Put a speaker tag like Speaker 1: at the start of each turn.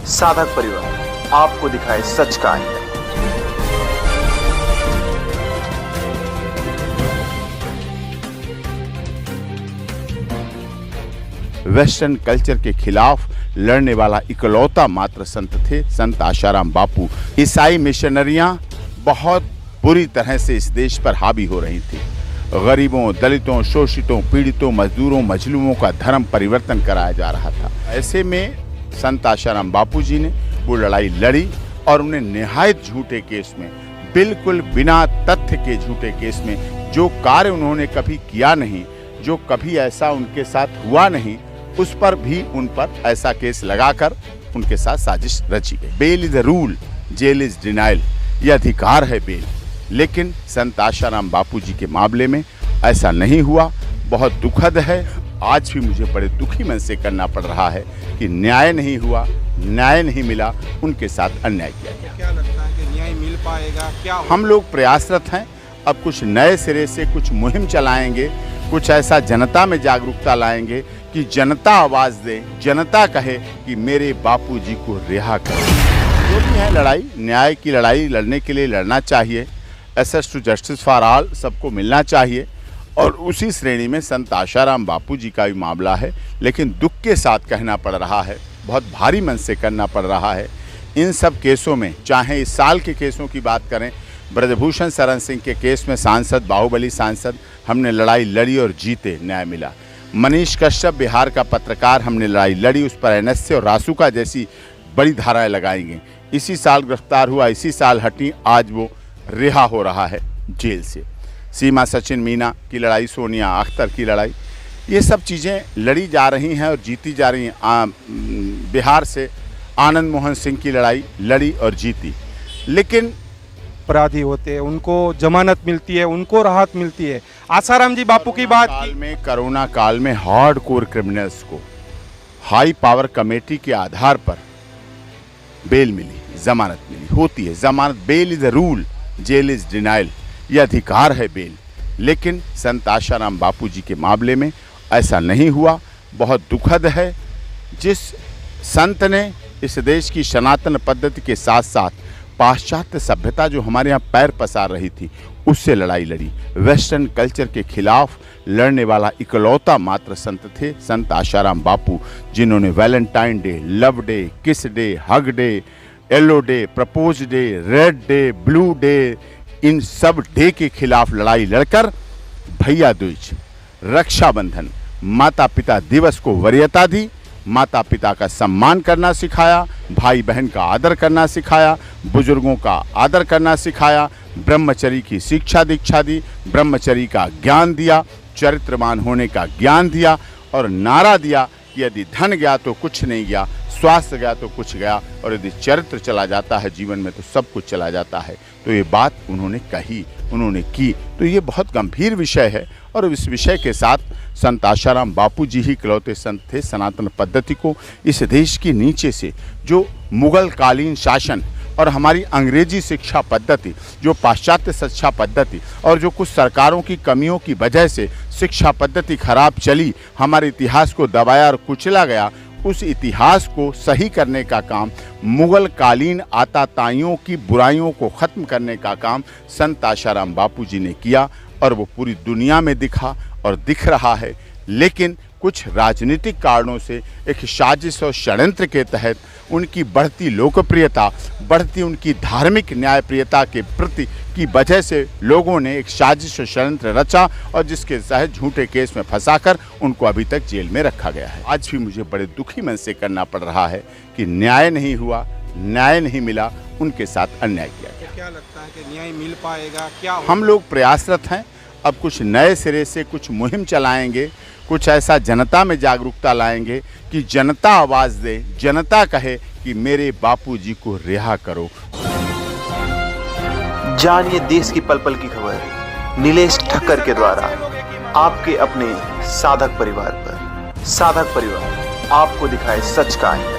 Speaker 1: साधक परिवार आपको दिखाए सच का आईना।
Speaker 2: वेस्टर्न कल्चर के खिलाफ लड़ने वाला इकलौता मात्र संत थे संत आशाराम बापू। ईसाई मिशनरियां बहुत बुरी तरह से इस देश पर हावी हो रही थी। गरीबों, दलितों, शोषितों, पीड़ितों, मजदूरों, मजलूमों का धर्म परिवर्तन कराया जा रहा था। ऐसे में संत आशाराम बापू जी ने वो लड़ाई लड़ी और उन्हें निहायत झूठे केस में, बिल्कुल बिना तथ्य के झूठे केस में, जो कार्य उन्होंने कभी किया नहीं, जो कभी ऐसा उनके साथ हुआ नहीं, उस पर भी उन पर ऐसा केस लगाकर उनके साथ साजिश रची गई। Bail is a rule, jail is denial. यह अधिकार है बेल, लेकिन संत आशाराम बापू जी के मामले में ऐसा नहीं हुआ। बहुत दुखद है। आज भी मुझे बड़े दुखी मन से करना पड़ रहा है कि न्याय नहीं हुआ, न्याय नहीं मिला, उनके साथ अन्याय किया गया।
Speaker 3: क्या लगता है कि न्याय मिल पाएगा? क्या
Speaker 2: हम लोग प्रयासरत हैं। अब कुछ नए सिरे से कुछ मुहिम चलाएंगे, कुछ ऐसा जनता में जागरूकता लाएंगे कि जनता आवाज दे, जनता कहे कि मेरे बापूजी को रिहा करो। जो भी है लड़ाई, न्याय की लड़ाई लड़ने के लिए लड़ना चाहिए। Access to justice for all सबको मिलना चाहिए। और उसी श्रेणी में संत आशाराम बापू जी का भी मामला है। लेकिन दुख के साथ कहना पड़ रहा है, बहुत भारी मन से करना पड़ रहा है, इन सब केसों में, चाहे इस साल के केसों की बात करें, ब्रजभूषण शरण सिंह के केस में सांसद, बाहुबली सांसद, हमने लड़ाई लड़ी और जीते, न्याय मिला। मनीष कश्यप बिहार का पत्रकार, हमने लड़ाई लड़ी, उस पर एनएसए और रासुका जैसी बड़ी धाराएं लगाई गई। इसी साल गिरफ्तार हुआ, इसी साल हटी, आज वो रिहा हो रहा है जेल से। सीमा सचिन मीना की लड़ाई, सोनिया अख्तर की लड़ाई, ये सब चीज़ें लड़ी जा रही हैं और जीती जा रही हैं। बिहार से आनंद मोहन सिंह की लड़ाई लड़ी और जीती। लेकिन
Speaker 3: अपराधी होते हैं, उनको जमानत मिलती है, उनको राहत मिलती है। आसाराम जी बापू की बात
Speaker 2: काल में, कोरोना काल में हार्ड कोर क्रिमिनल्स को हाई पावर कमेटी के आधार पर बेल मिली, जमानत मिली। होती है जमानत, bail is a rule, jail is denial. यह अधिकार है बेल, लेकिन संत आशाराम बापू जी के मामले में ऐसा नहीं हुआ। बहुत दुखद है। जिस संत ने इस देश की सनातन पद्धति के साथ साथ पाश्चात्य सभ्यता जो हमारे यहाँ पैर पसार रही थी, उससे लड़ाई लड़ी। वेस्टर्न कल्चर के खिलाफ लड़ने वाला इकलौता मात्र संत थे संत आशाराम बापू, जिन्होंने Valentine day, love day, kiss day, hug day, yellow day, propose day, red day, blue day, इन सब डे के खिलाफ लड़ाई लड़कर भैया दूज, रक्षाबंधन, माता पिता दिवस को वरीयता दी, माता पिता का सम्मान करना सिखाया, भाई बहन का आदर करना सिखाया, बुजुर्गों का आदर करना सिखाया, ब्रह्मचर्य की शिक्षा दीक्षा दी, ब्रह्मचर्य का ज्ञान दिया, चरित्रवान होने का ज्ञान दिया और नारा दिया कि यदि धन गया तो कुछ नहीं गया, स्वास्थ्य गया तो कुछ गया, और यदि चरित्र चला जाता है जीवन में तो सब कुछ चला जाता है। तो ये बात उन्होंने कही, उन्होंने की। तो ये बहुत गंभीर विषय है और इस विषय के साथ संत आशाराम बापू जी ही इकलौते संत थे सनातन पद्धति को इस देश के नीचे से, जो मुगल कालीन शासन और हमारी अंग्रेजी शिक्षा पद्धति, जो पाश्चात्य शिक्षा पद्धति और जो कुछ सरकारों की कमियों की वजह से शिक्षा पद्धति खराब चली, हमारे इतिहास को दबाया और कुचला गया, उस इतिहास को सही करने का काम, मुगल कालीन आताताइयों की बुराइयों को ख़त्म करने का काम संत आशाराम बापू जी ने किया और वो पूरी दुनिया में दिखा और दिख रहा है। लेकिन कुछ राजनीतिक कारणों से एक साजिश और षड्यंत्र के तहत उनकी बढ़ती लोकप्रियता, बढ़ती उनकी धार्मिक न्यायप्रियता के प्रति की वजह से लोगों ने एक साजिश और षड्यंत्र रचा और जिसके तहत झूठे केस में फंसाकर उनको अभी तक जेल में रखा गया है। आज भी मुझे बड़े दुखी मन से करना पड़ रहा है कि न्याय नहीं हुआ, न्याय नहीं मिला, उनके साथ अन्याय किया गया।
Speaker 3: क्या लगता है कि न्याय मिल पाएगा? क्या
Speaker 2: हम लोग प्रयासरत हैं। अब कुछ नए सिरे से कुछ मुहिम चलाएंगे, कुछ ऐसा जनता में जागरूकता लाएंगे कि जनता आवाज दे, जनता कहे कि मेरे बापूजी को रिहा करो।
Speaker 1: जानिए देश की पल पल की खबर नीलेश ठक्कर के द्वारा आपके अपने साधक परिवार पर। साधक परिवार आपको दिखाए सच का आईना।